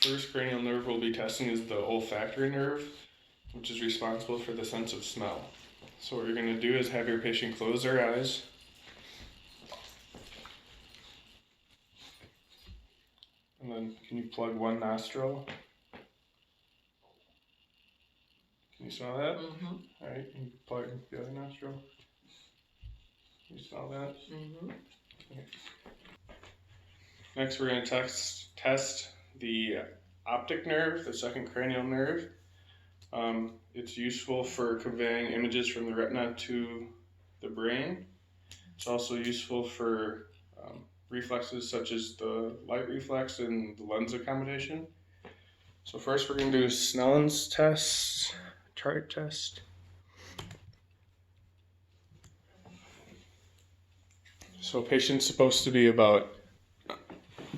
first cranial nerve we'll be testing is the olfactory nerve, which is responsible for the sense of smell. So what you're going to do is have your patient close their eyes. And then can you plug one nostril? Can you smell that? Mm-hmm. All right, can you plug the other nostril? Can you smell that? Mm-hmm. Okay. Next, we're going to test the optic nerve, the second cranial nerve. It's useful for conveying images from the retina to the brain. It's also useful for reflexes such as the light reflex and the lens accommodation. So first, we're going to do Snellen's test, chart test. So a patient's supposed to be about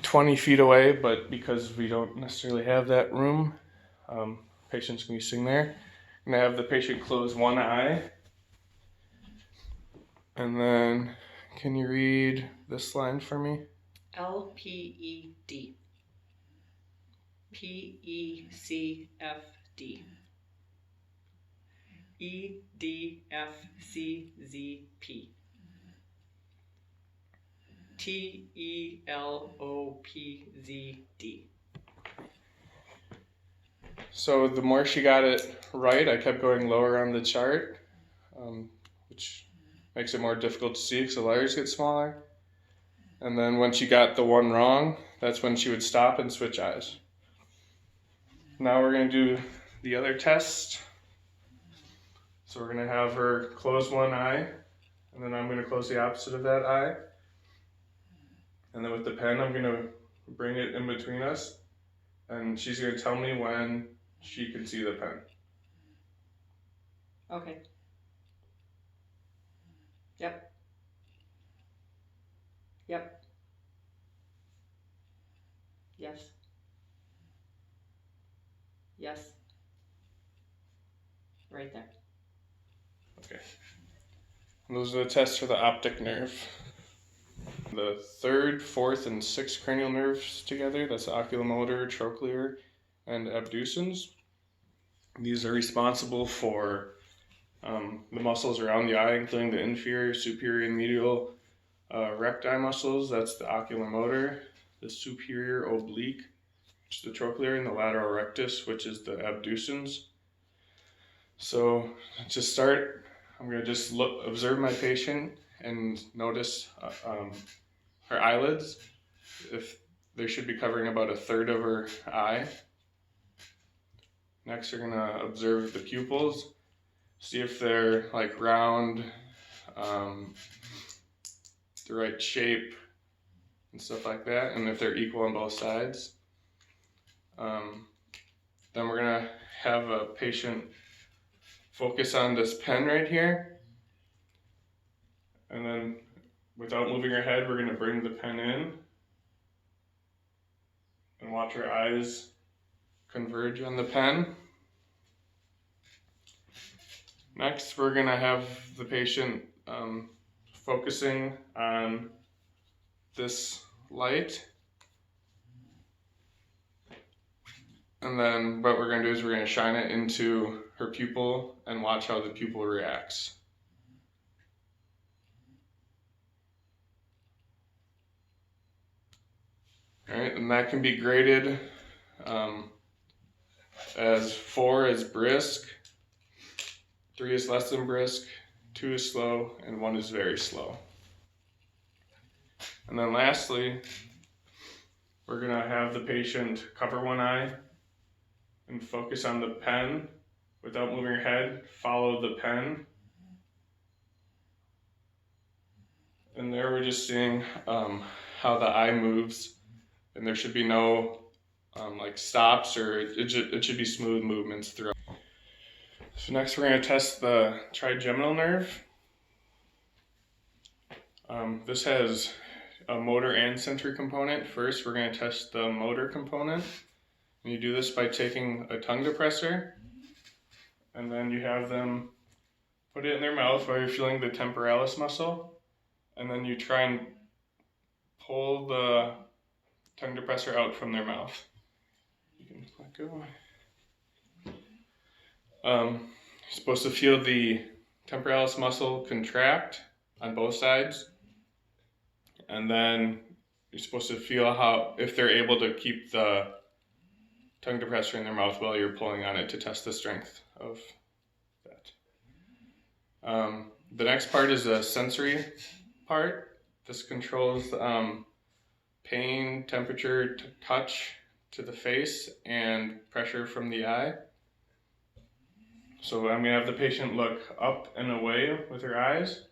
20 feet away, but because we don't necessarily have that room, patients can be sitting there. I'm going to have the patient close one eye. And then, can you read this line for me? LPED. PECFD. EDFCZP. TELOPZD. So the more she got it right, I kept going lower on the chart, which makes it more difficult to see because the letters get smaller. And then when she got the one wrong, that's when she would stop and switch eyes. Now we're going to do the other test. So we're going to have her close one eye, and then I'm going to close the opposite of that eye. And then with the pen, I'm going to bring it in between us, and she's going to tell me when she can see the pen. Okay. Yep. Yep. Yes. Yes. Right there. Okay. And those are the tests for the optic nerve. The third, fourth, and sixth cranial nerves together, that's the oculomotor, trochlear, and abducens. These are responsible for the muscles around the eye, including the inferior, superior, and medial recti muscles. That's the oculomotor, the superior oblique, which is the trochlear, and the lateral rectus, which is the abducens. So to start, I'm going to just observe my patient and notice her eyelids. If they should be covering about a third of her eye. Next, we're going to observe the pupils, see if they're like round, the right shape, and stuff like that, and if they're equal on both sides. Then we're going to have a patient focus on this pen right here, and then without moving her head, we're going to bring the pen in and watch her eyes converge on the pen. Next, we're going to have the patient focusing on this light. And then what we're going to do is we're going to shine it into her pupil and watch how the pupil reacts. All right, and that can be graded as 4 is brisk, 3 is less than brisk, 2 is slow, and 1 is very slow. And then lastly, we're going to have the patient cover one eye and focus on the pen without moving her head. Follow the pen. And there we're just seeing how the eye moves, and there should be no like stops, or it should be smooth movements throughout. So next we're going to test the trigeminal nerve. This has a motor and sensory component. First, we're going to test the motor component. And you do this by taking a tongue depressor, and then you have them put it in their mouth while you're feeling the temporalis muscle, and then you try and pull the tongue depressor out from their mouth. You go. You're supposed to feel the temporalis muscle contract on both sides, and then you're supposed to feel how if they're able to keep the tongue depressor in their mouth while you're pulling on it to test the strength of that. The next part is the sensory part. This controls pain, temperature, touch to the face, and pressure from the eye. So I'm going to have the patient look up and away with her eyes,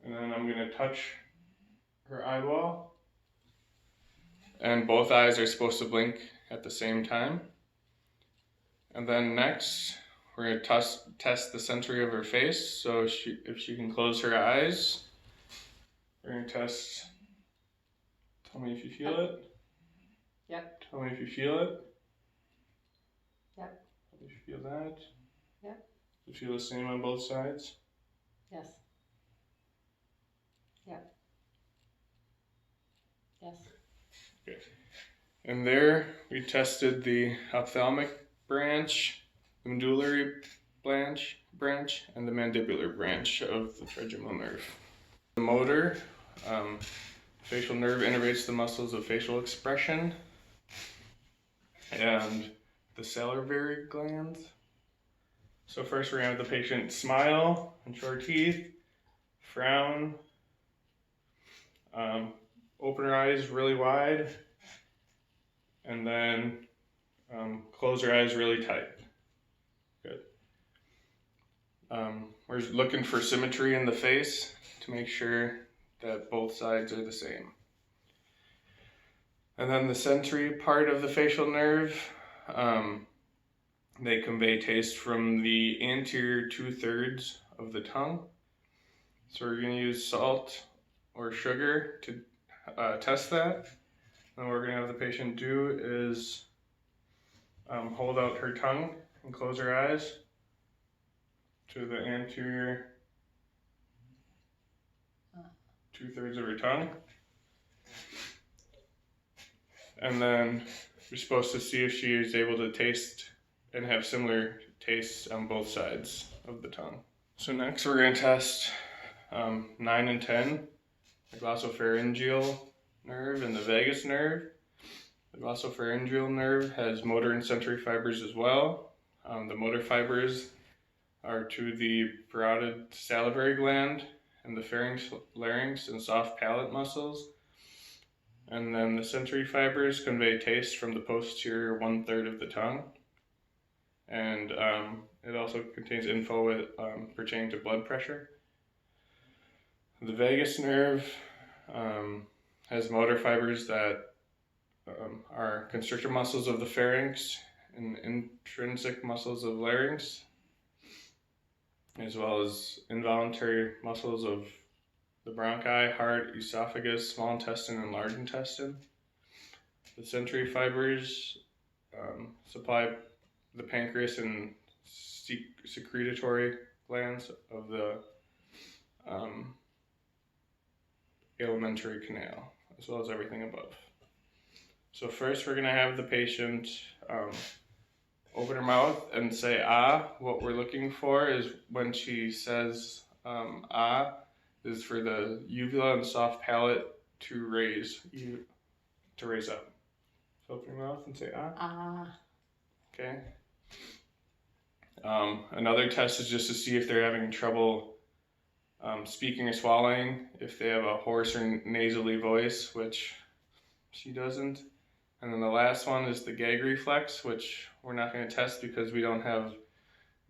and then I'm going to touch her eyeball, and both eyes are supposed to blink at the same time. And then next, we're going to test the sensory of her face. So if she can close her eyes, we're going to test. Tell me if you feel it. Yep. Tell me if you feel it. Yep. If you feel that. Yep. You feel the same on both sides? Yes. Yep. Yes. Okay. And there we tested the ophthalmic branch, the medullary branch, and the mandibular branch of the trigeminal nerve. The motor, facial nerve innervates the muscles of facial expression and the salivary glands. So first we're going to have the patient smile and show her teeth, frown, open her eyes really wide, and then close her eyes really tight. Good. We're looking for symmetry in the face to make sure that both sides are the same. And then the sensory part of the facial nerve, they convey taste from the anterior 2/3 of the tongue. So we're going to use salt or sugar to test that. And what we're going to have the patient do is hold out her tongue and close her eyes to the anterior 2/3 of her tongue. And then we're supposed to see if she is able to taste and have similar tastes on both sides of the tongue. So next we're going to test 9 and 10, the glossopharyngeal nerve and the vagus nerve. The glossopharyngeal nerve has motor and sensory fibers as well. The motor fibers are to the parotid salivary gland and the pharynx, larynx, and soft palate muscles. And then the sensory fibers convey taste from the posterior 1/3 of the tongue. And it also contains info pertaining to blood pressure. The vagus nerve has motor fibers that are constrictor muscles of the pharynx and intrinsic muscles of larynx, as well as involuntary muscles of the bronchi, heart, esophagus, small intestine, and large intestine. The sensory fibers supply the pancreas and secretory glands of the alimentary canal, as well as everything above. So first we're going to have the patient open her mouth and say ah. What we're looking for is when she says ah, is for the uvula and soft palate to raise up. So open your mouth and say ah. Ah. Okay. Another test is just to see if they're having trouble speaking or swallowing, if they have a hoarse or nasally voice, which she doesn't. And then the last one is the gag reflex, which we're not going to test because we don't have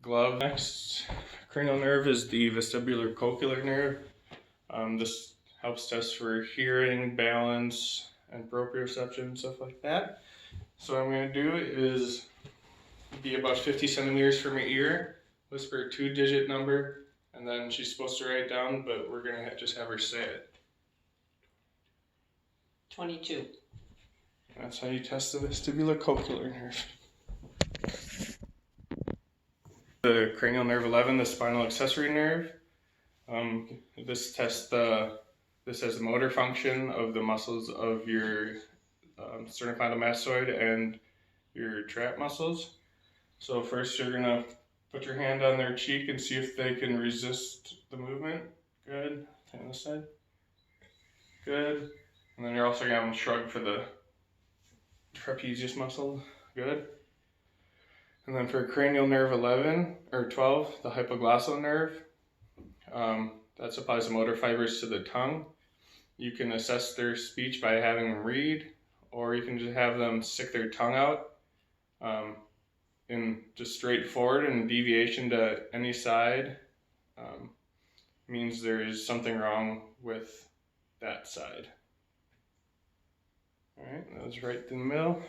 gloves. Next cranial nerve is the vestibular cochlear nerve. This helps test for hearing, balance, and proprioception, stuff like that. So what I'm going to do is be about 50 centimeters from your ear, whisper a 2-digit number, and then she's supposed to write it down, but we're going to just have her say it. 22. That's how you test the vestibular cochlear nerve. The cranial nerve 11, the spinal accessory nerve. This tests this has the motor function of the muscles of your sternocleidomastoid and your trap muscles. So first you're gonna put your hand on their cheek and see if they can resist the movement. Good. On this side. Good. And then you're also gonna have them shrug for the trapezius muscle. Good. And then for cranial nerve 11 or 12, the hypoglossal nerve, that supplies the motor fibers to the tongue. You can assess their speech by having them read, or you can just have them stick their tongue out in just straight forward, and deviation to any side means there is something wrong with that side. All right, that was right in the middle.